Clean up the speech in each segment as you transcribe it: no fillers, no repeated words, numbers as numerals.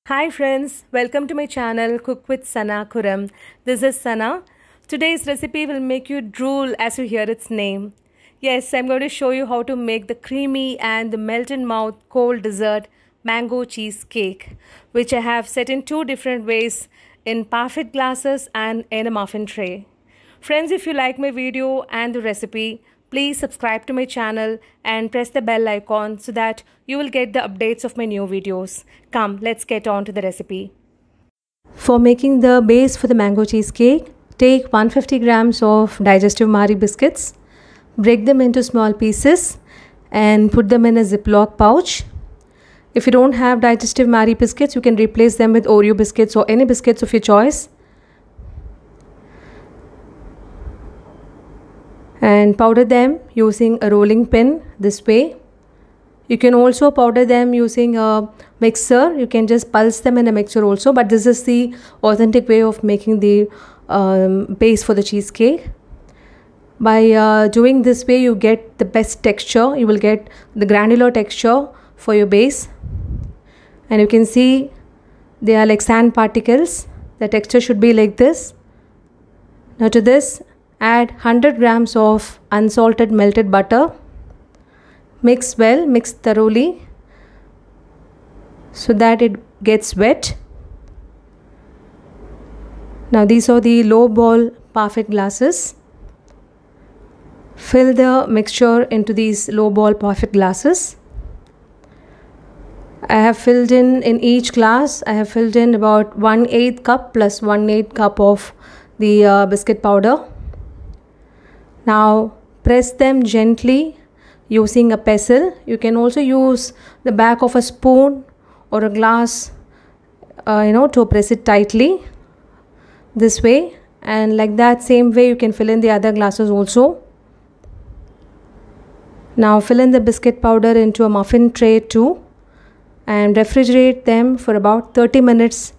Hi friends, welcome to my channel Cook with Sana Kuram. This is Sana. Today's recipe will make you drool as you hear its name. Yes, I'm going to show you how to make the creamy and the melt in mouth cold dessert mango cheesecake, which I have set in two different ways, in parfait glasses and in a muffin tray. Friends, if you like my video and the recipe, please subscribe to my channel and press the bell icon so that you will get the updates of my new videos. Come, let's get on to the recipe. For making the base for the mango cheesecake, take 150 grams of digestive Marie biscuits, break them into small pieces and put them in a Ziploc pouch. If you don't have digestive Marie biscuits, you can replace them with Oreo biscuits or any biscuits of your choice. And powder them using a rolling pin this way. You can also powder them using a mixer. You can just pulse them in a mixer also, but this is the authentic way of making the base for the cheesecake. By doing this way, you get the best texture. You will get the granular texture for your base, and you can see they are like sand particles. The texture should be like this. Now to this, add 100 grams of unsalted melted butter. Mix well, mix thoroughly so that it gets wet. Now these are the low ball parfait glasses. Fill the mixture into these low ball parfait glasses. I have filled in each glass, I have filled in about 1/8 cup plus 1/8 cup of the biscuit powder. Now press them gently using a pestle. You can also use the back of a spoon or a glass to press it tightly this way, and like that same way you can fill in the other glasses also. Now fill in the biscuit powder into a muffin tray too and refrigerate them for about 30 minutes.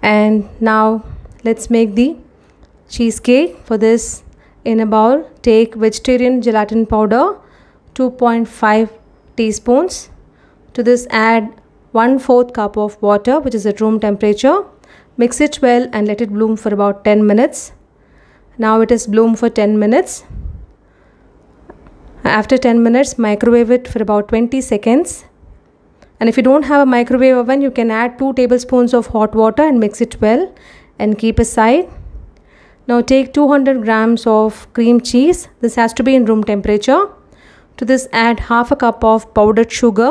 And now let's make the cheesecake. For this, in a bowl, take vegetarian gelatin powder 2.5 teaspoons. To this, add 1/4 cup of water, which is at room temperature. Mix it well and let it bloom for about 10 minutes. Now it is bloomed for 10 minutes. After 10 minutes, microwave it for about 20 seconds. And if you don't have a microwave oven, you can add 2 tablespoons of hot water and mix it well and keep aside. Now take 200 grams of cream cheese. This has to be in room temperature. To this, add half a cup of powdered sugar.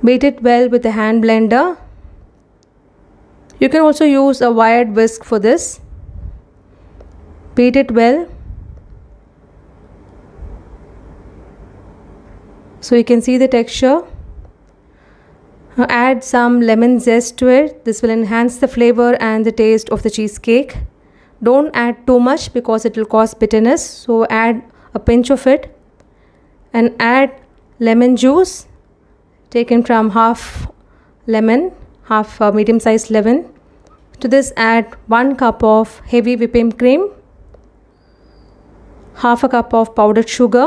Beat it well with a hand blender. You can also use a wired whisk for this. Beat it well. So you can see the texture. Add some lemon zest to it. This will enhance the flavor and the taste of the cheesecake. Don't add too much because it will cause bitterness. So add a pinch of it. And add lemon juice taken from half lemon, half medium-sized lemon. To this, add 1 cup of heavy whipping cream, half a cup of powdered sugar,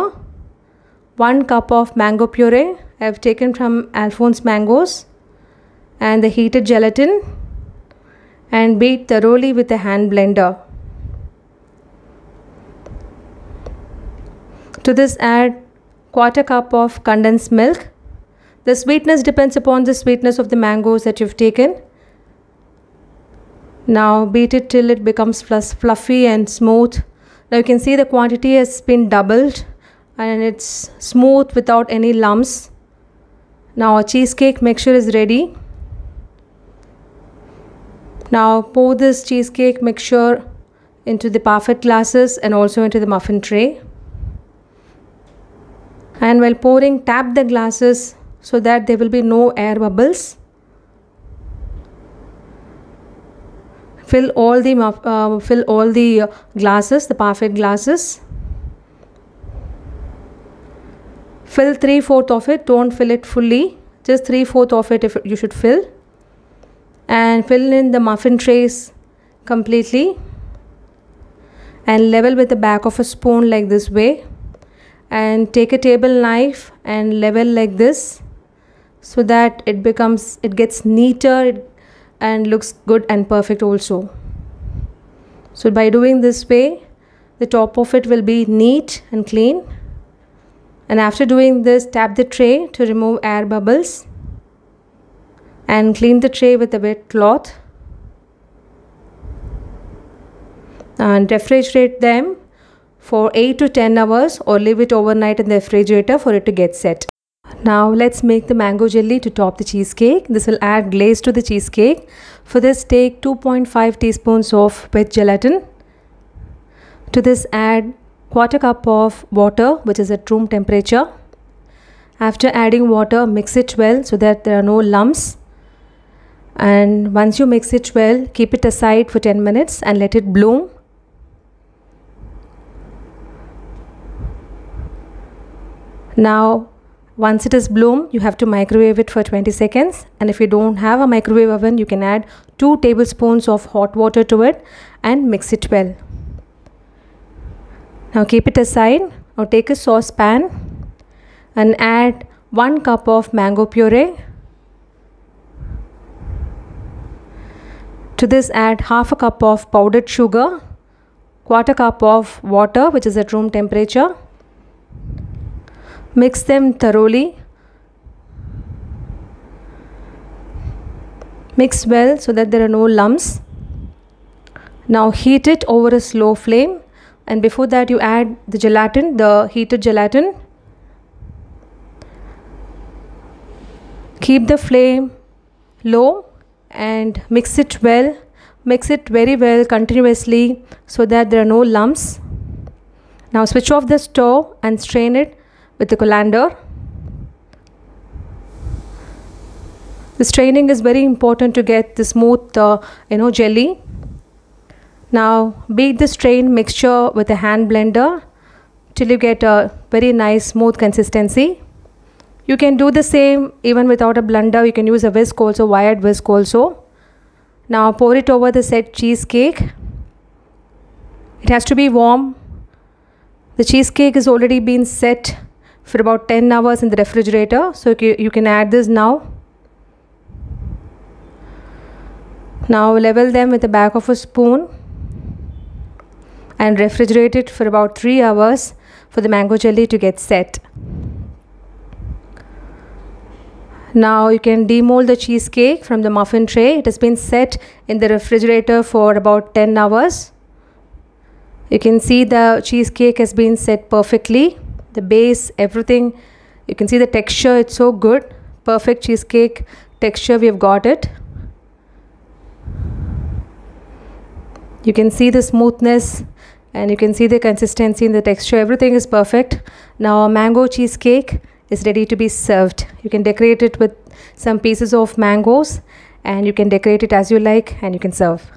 1 cup of mango puree I have taken from Alphonse mangoes, and the heated gelatin, and beat thoroughly with a hand blender. To this, add 1/4 cup of condensed milk. The sweetness depends upon the sweetness of the mangoes that you've taken. Now beat it till it becomes fluffy and smooth. Now you can see the quantity has been doubled and it's smooth without any lumps. Now our cheesecake mixture is ready. Now pour this cheesecake mixture into the parfait glasses and also into the muffin tray. And while pouring, tap the glasses so that there will be no air bubbles. Fill all the glasses, the parfait glasses. Fill 3/4 of it. Don't fill it fully. Just 3/4 of it you should fill. And fill in the muffin trays completely. And level with the back of a spoon like this way. And take a table knife and level like this so that it gets neater and looks good and perfect also. So by doing this way, the top of it will be neat and clean. And after doing this, tap the tray to remove air bubbles and clean the tray with a wet cloth and refrigerate them for 8 to 10 hours or leave it overnight in the refrigerator for it to get set. Now let's make the mango jelly to top the cheesecake. This will add glaze to the cheesecake. For this, take 2.5 teaspoons of wet gelatin. To this, add quarter cup of water, which is at room temperature. After adding water, mix it well so that there are no lumps. And once you mix it well, keep it aside for 10 minutes and let it bloom. Now, once it is bloomed, you have to microwave it for 20 seconds. And if you don't have a microwave oven, you can add 2 tablespoons of hot water to it and mix it well. Now keep it aside. Now take a saucepan and add 1 cup of mango puree. To this, add half a cup of powdered sugar, quarter cup of water, which is at room temperature. Mix them thoroughly. Mix well so that there are no lumps. Now heat it over a slow flame, and before that you add the gelatin, the heated gelatin. Keep the flame low and mix it well. Mix it very well continuously so that there are no lumps. Now switch off the stove and strain it with the colander. The straining is very important to get the smooth jelly. Now beat the strained mixture with a hand blender till you get a very nice smooth consistency. You can do the same even without a blender. You can use a whisk also, wired whisk also. Now pour it over the set cheesecake. It has to be warm. The cheesecake is already been set for about 10 hours in the refrigerator, so you can add this now. Now level them with the back of a spoon and refrigerate it for about 3 hours for the mango jelly to get set. Now you can demold the cheesecake from the muffin tray. It has been set in the refrigerator for about 10 hours. You can see the cheesecake has been set perfectly. The base, everything, you can see the texture, it's so good. Perfect cheesecake texture, we have got it. You can see the smoothness and you can see the consistency in the texture. Everything is perfect. Now a mango cheesecake is ready to be served. You can decorate it with some pieces of mangoes and you can decorate it as you like and you can serve.